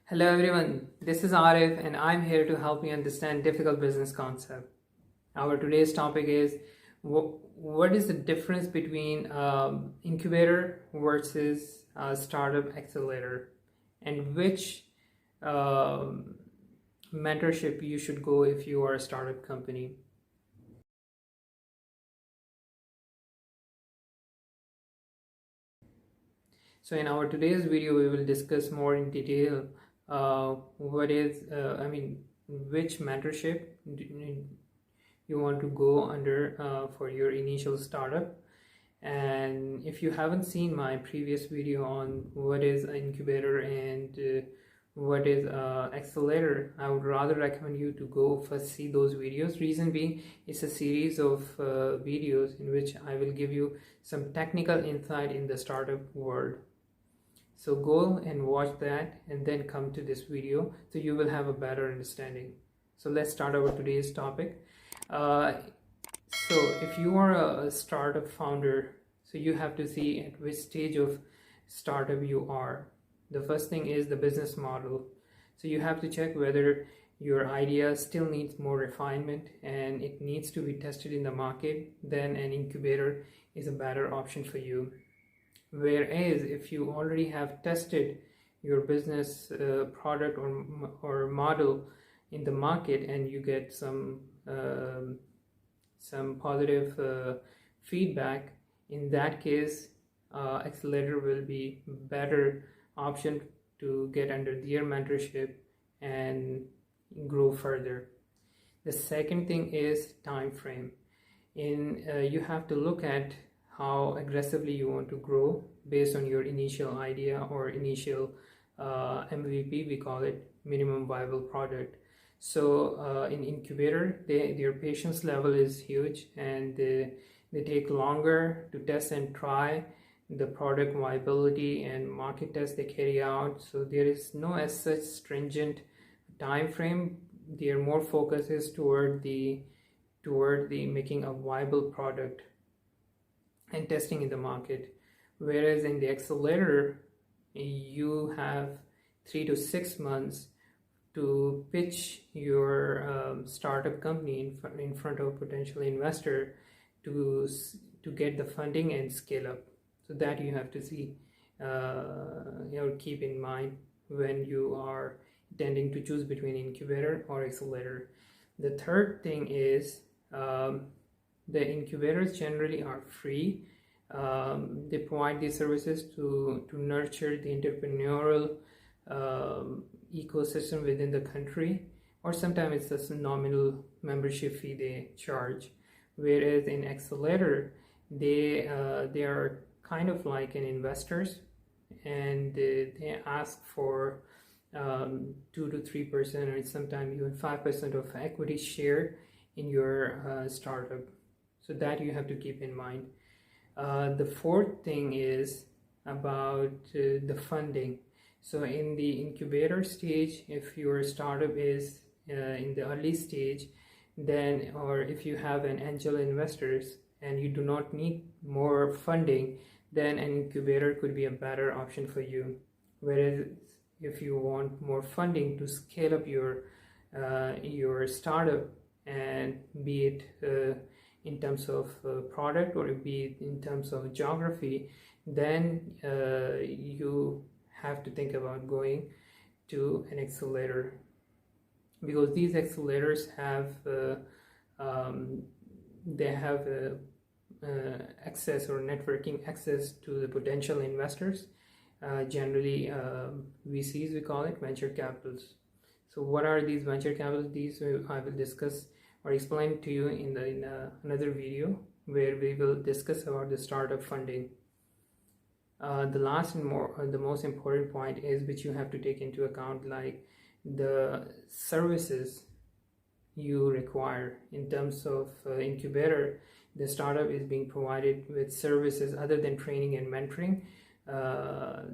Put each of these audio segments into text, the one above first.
Hello everyone, this is Arif and I'm here to help you understand difficult business concept. Our today's topic is what is the difference between incubator versus startup accelerator, and which um mentorship you should go if you are a startup company. So in our today's video, we will discuss more in detail which mentorship you want to go under for your initial startup. And if you haven't seen my previous video on what is an incubator and what is accelerator, I would rather recommend you to go first see those videos. Reason being, it's a series of videos in which I will give you some technical insight in the startup world. So go and watch that and then come to this video so you will have a better understanding. So let's start our today's topic. So if you are a startup founder, so you have to see at which stage of startup you are. The first thing is the business model. So you have to check whether your idea still needs more refinement and it needs to be tested in the market. Then an incubator is a better option for you. Whereas if you already have tested your business product or model in the market and you get some positive feedback, in that case accelerator will be better option to get under their mentorship and grow further. The second thing is time frame. You have to look at how aggressively you want to grow based on your initial idea or initial MVP, we call it minimum viable product. So in incubator, their patience level is huge, and they take longer to test and try the product viability and market test they carry out. So there is no as such stringent time frame. Their more focus is toward the making a viable product and testing in the market. Whereas in the accelerator, you have 3 to 6 months to pitch your startup company in front of a potential investor to get the funding and scale up. So that you have to see, keep in mind when you are intending to choose between incubator or accelerator. The third thing is the incubators generally are free. They provide these services to nurture the entrepreneurial ecosystem within the country, or sometimes it's just a nominal membership fee they charge. Whereas in accelerator, they are kind of like an investors, and they ask for 2 to 3% or sometimes even 5% of equity share in your startup. So that you have to keep in mind. The fourth thing is about the funding. So in the incubator stage, if your startup is in the early stage, then, or if you have an angel investors and you do not need more funding, then an incubator could be a better option for you. Whereas if you want more funding to scale up your startup, and be it in terms of product or be it in terms of geography, then you have to think about going to an accelerator, because these accelerators have access or networking access to the potential investors, generally VCs, we call it venture capitals. So what are these venture capitals? These I will discuss or explain to you in another video, where we will discuss about the startup funding. The last and the most important point is, which you have to take into account, like the services you require. In terms of incubator, the startup is being provided with services other than training and mentoring.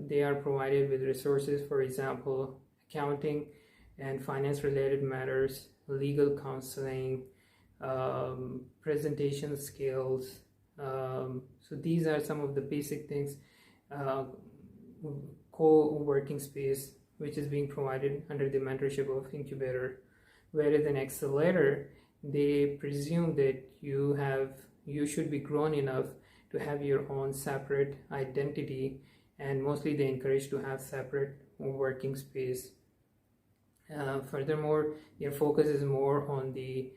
They are provided with resources, for example, accounting and finance related matters, legal counseling, presentation skills. So these are some of the basic things. Co-working space which is being provided under the mentorship of Incubator. Whereas in Accelerator, they presume that you should be grown enough to have your own separate identity, and mostly they encourage to have separate working space. Furthermore, their focus is more on the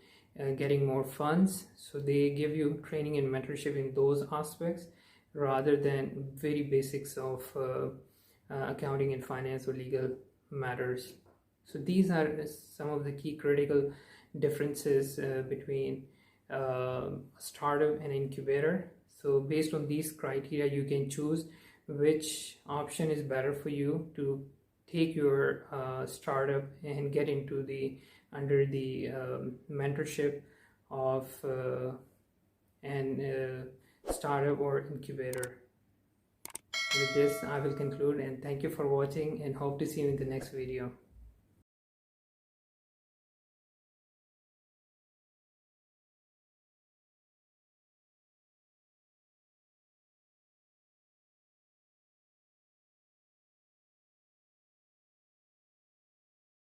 getting more funds, so they give you training and mentorship in those aspects rather than very basics of accounting and finance or legal matters. So these are some of the key critical differences between startup and incubator. So based on these criteria, you can choose which option is better for you to take your startup and get into the under the mentorship of an startup or incubator. With this, I will conclude, and thank you for watching, and hope to see you in the next video.